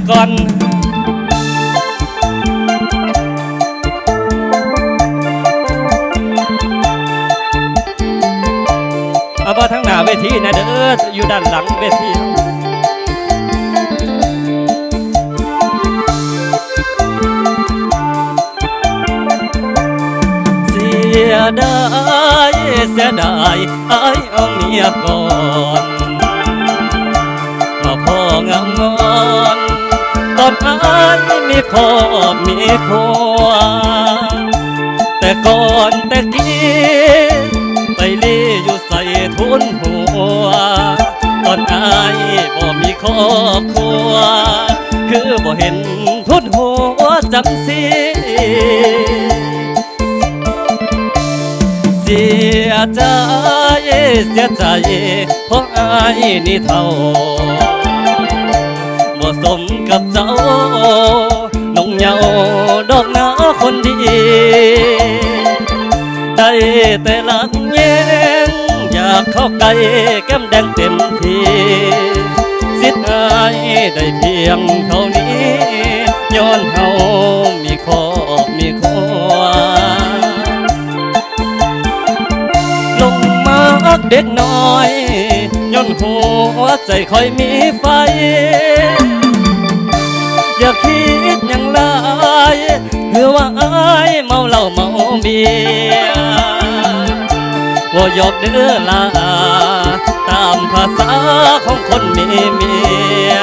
ก่อนเอาบ่ทั้งหน้าเวทีนะเด้ออยู่ด้านหลังเวทีเสียดายเสียดายอายเอาเมียก่อนมาพ่องามงอนตอนอายมีครอบมีครัวแต่ก่อนแต่กี้ไปลี้อยู่ใส่ทุนหัวตอนอายบ่มีครอบครัวคือบ่เห็นทุนหัวจังสิเสียใจเสียใจเพราะอายนี่เท่าบ่สมกับเจ้าน้องเหยาดอกหนาคนดีได้แต่หลังแย้งอยากเข้าใกล้แก้มแดงเต็มทีสิทธิ์อายได้เพียงเท่านี้ย้อนเฮามีครอบมีครัวลงมาเด็กน้อยย้อนหัวใจคอยมีไฟอย่าคิดอย่างไรเพื่อว่าอายเมาเหล้าเมาเบียร์ว่าหยอกเด้อลาตามภาษาของคนมีเมีย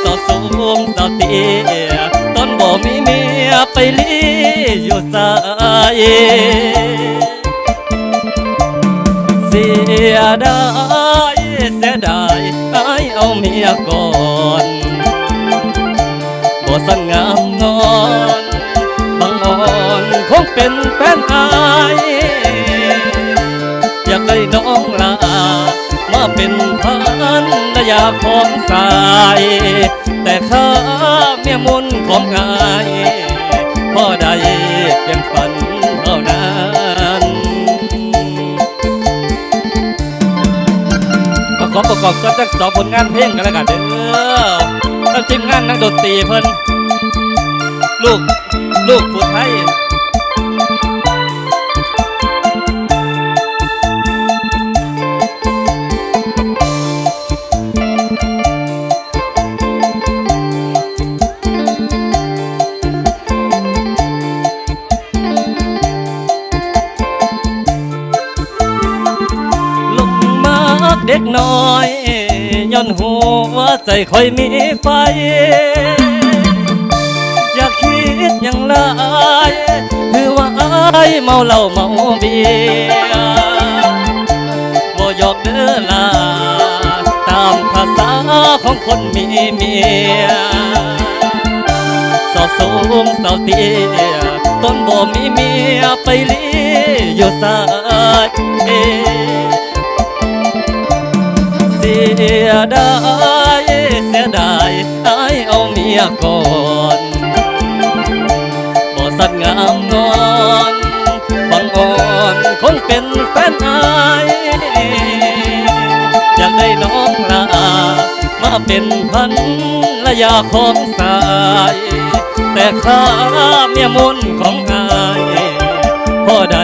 สาวสูงสาวเตี้ยตอนบ่มีเมียไปลี้อยู่สายเสียดายเสียดายอายเอาเมียก่อนบ่สังงามงอนบางอ่อนคงเป็นแฟนอายอยากได้น้องลามาเป็นพันรยาของสายแต่ข้าเมียมุนของอายพอได้เพียงฝันเท่านั้นขอประกอบก็จะสอบผลงานเพลงกันแล้วกันเด้อแล้วทีมงานนักดนตรีเพิ่นลูกผู้ไทยลุกมาเด็กน้อยย้อนหัวใจคอยมีไฟอยากคิดอย่างไรคือว่าอายเมาเหล้าเมาเบียร์บ่หยอกเด้อลาตามภาษาของคนมีเมียสาวสูงสาวเตี้ยต้นบ่มีเมียไปลี้อยู่สายเสียดายเสียดายอายเอาเมียก่อนบ่สักงามงอนบางอ่อนคงเป็นแฟนอายอยากได้น้องลามาเป็นพันรยาของสายแต่ข้าเมียมุนของอายพอได้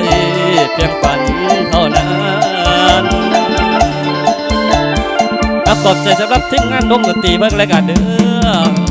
เพียงฝันเท่านั้นขอบใจสำหรับทีมงานดนตรีเบิ่งรายการเด้อ